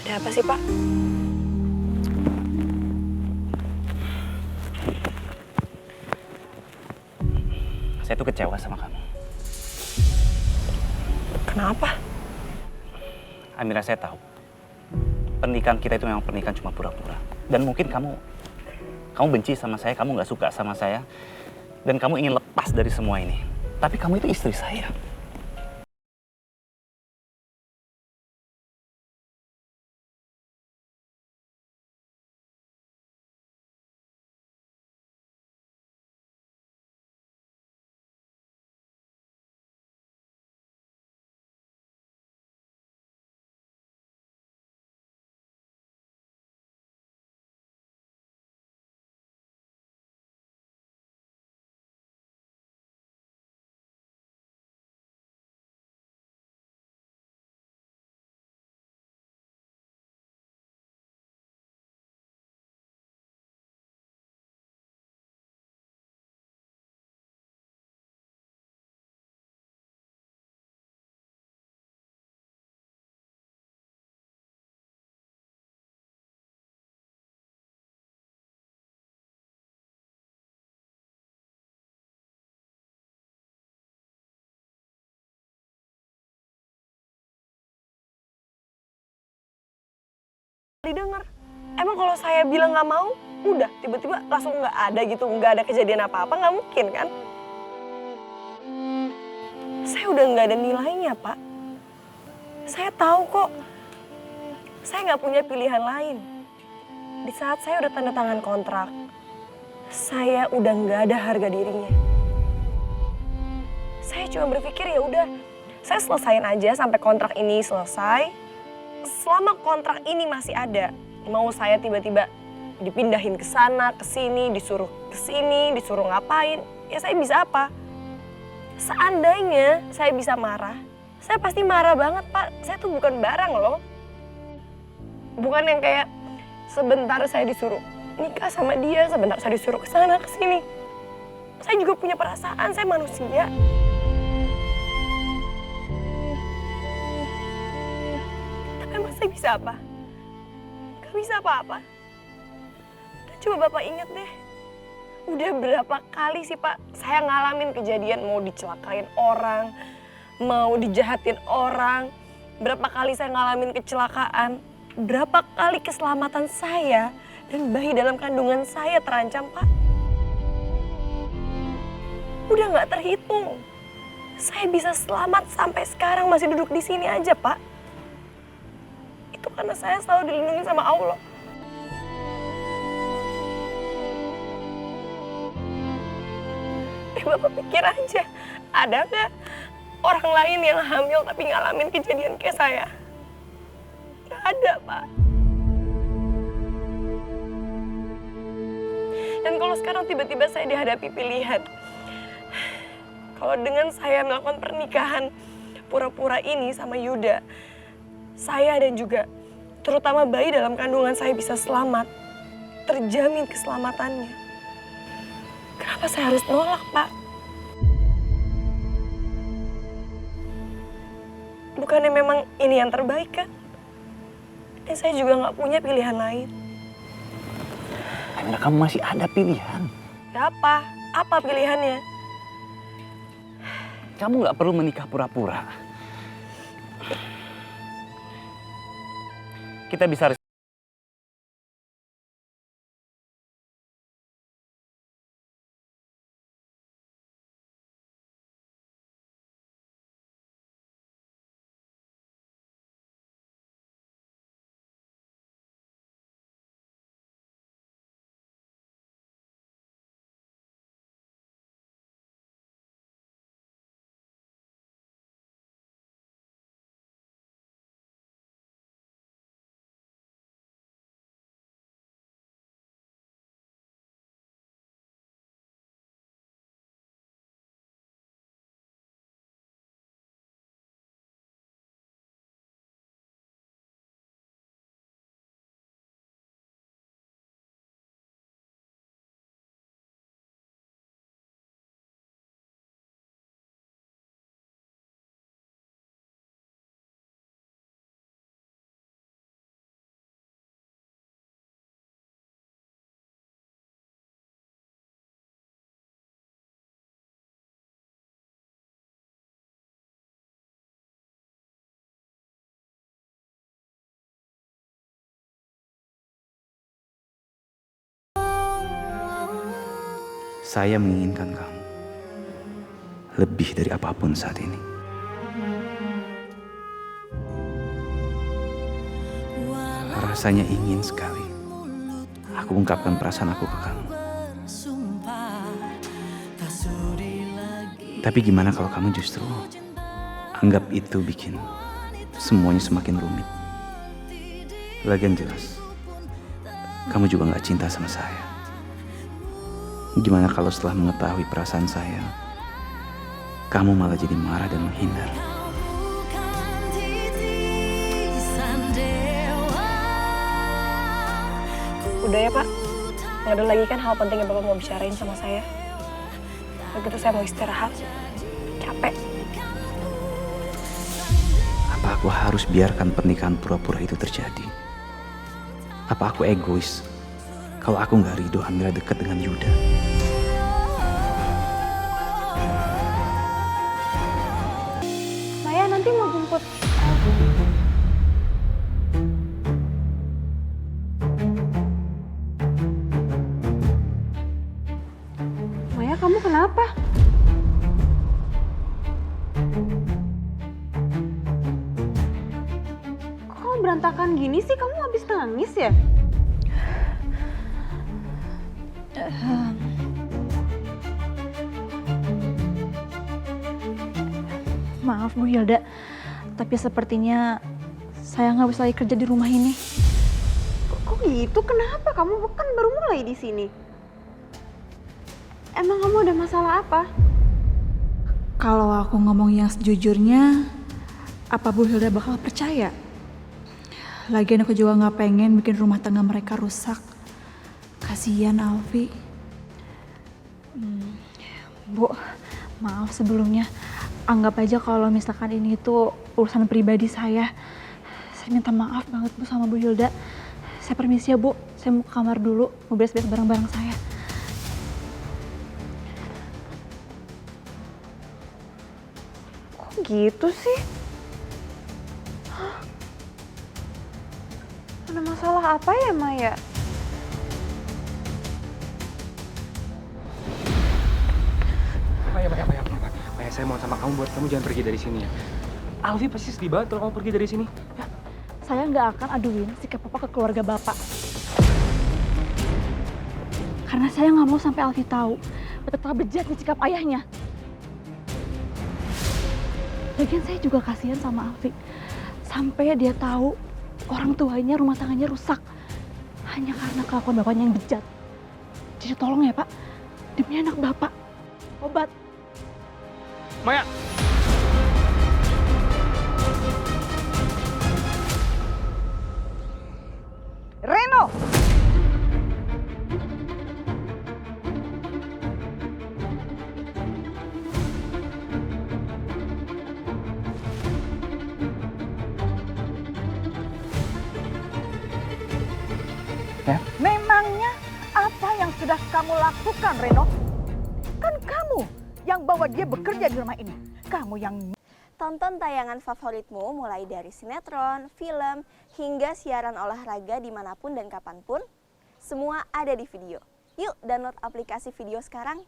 Ada apa sih, Pak? Saya tuh kecewa sama kamu. Kenapa? Amira, saya tahu pernikahan kita itu memang pernikahan cuma pura-pura. Dan mungkin kamu benci sama saya, kamu nggak suka sama saya, dan kamu ingin lepas dari semua ini. Tapi kamu itu istri saya. Didengar. Emang kalau saya bilang nggak mau, udah tiba-tiba langsung nggak ada gitu, nggak ada kejadian apa-apa, nggak mungkin kan? Saya udah nggak ada nilainya, Pak. Saya tahu kok, saya nggak punya pilihan lain. Di saat saya udah tanda tangan kontrak, saya udah nggak ada harga dirinya. Saya cuma berpikir ya udah, saya selesain aja sampai kontrak ini selesai. Selama kontrak ini masih ada, mau saya tiba-tiba dipindahin ke sana, ke sini, disuruh ke sini, disuruh ngapain, ya saya bisa apa? Seandainya saya bisa marah, saya pasti marah banget, Pak. Saya tuh bukan barang loh. Bukan yang kayak sebentar saya disuruh nikah sama dia, sebentar saya disuruh ke sana, ke sini. Saya juga punya perasaan, saya manusia. Tapi emang saya bisa apa? Gak bisa apa-apa. Dan coba Bapak ingat deh, udah berapa kali sih Pak saya ngalamin kejadian mau dicelakain orang, mau dijahatin orang. Berapa kali saya ngalamin kecelakaan, berapa kali keselamatan saya dan bayi dalam kandungan saya terancam, Pak. Udah nggak terhitung. Saya bisa selamat sampai sekarang masih duduk di sini aja, Pak. Itu karena saya selalu dilindungi sama Allah. Bapak pikir aja, ada nggak orang lain yang hamil tapi ngalamin kejadian kayak saya? Nggak ada, Pak. Dan kalau sekarang tiba-tiba saya dihadapi pilihan, kalau dengan saya melakukan pernikahan pura-pura ini sama Yuda, saya dan juga terutama bayi dalam kandungan saya bisa selamat, terjamin keselamatannya. Kenapa saya harus nolak, Pak? Bukannya memang ini yang terbaik, kan? Dan saya juga nggak punya pilihan lain. Amira, kamu masih ada pilihan. Ya apa? Apa pilihannya? Kamu nggak perlu menikah pura-pura. Kita bisa Saya menginginkan kamu lebih dari apapun saat ini. Rasanya ingin sekali aku ungkapkan perasaan aku ke kamu. Tapi gimana kalau kamu justru anggap itu bikin semuanya semakin rumit. Lagian jelas, kamu juga gak cinta sama saya. Gimana kalau setelah mengetahui perasaan saya, kamu malah jadi marah dan menghindar? Udah ya Pak, nggak ada lagi kan hal penting yang Bapak mau bicarain sama saya. Begitu saya mau istirahat, capek. Apa aku harus biarkan pernikahan pura-pura itu terjadi? Apa aku egois kalau aku nggak ridho Amira dekat dengan Yuda? Maya nanti mau jemput. Maya, kamu kenapa? Kok kamu berantakan gini sih? Kamu habis nangis ya? Maaf Bu Hilda, tapi sepertinya saya nggak bisa lagi kerja di rumah ini. Kok gitu? Kenapa? Kamu kan baru mulai di sini. Emang kamu ada masalah apa? Kalau aku ngomong yang sejujurnya, apa Bu Hilda bakal percaya? Lagian aku juga nggak pengen bikin rumah tangga mereka rusak. Kasihan Alfi. Bu, maaf sebelumnya. Anggap aja kalau misalkan ini tuh urusan pribadi saya. Saya minta maaf banget Bu sama Bu Hilda. Saya permisi ya Bu, saya mau ke kamar dulu, mau beres-beres barang-barang saya. Kok gitu sih? Hah? Ada masalah apa ya, Maya? Maya, saya mohon sama kamu buat kamu jangan pergi dari sini ya. Alfi pasti sedih banget kalau kamu pergi dari sini. Ya. Saya nggak akan aduin sikap Papa ke keluarga Bapak. Karena saya nggak mau sampai Alfi tahu betapa bejatnya sikap ayahnya. Lagian saya juga kasihan sama Alfi. Sampai dia tahu orang tuanya, rumah tangganya rusak. Hanya karena kelakuan bapaknya yang bejat. Jadi tolong ya Pak, demi anak Bapak. Obat. Maya! Reno! Ya? Memangnya apa yang sudah kamu lakukan, Reno? Kan kamu yang bawa dia bekerja di rumah ini. Kamu yang... Tonton tayangan favoritmu mulai dari sinetron, film, hingga siaran olahraga dimanapun dan kapanpun. Semua ada di video. Yuk download aplikasi video sekarang.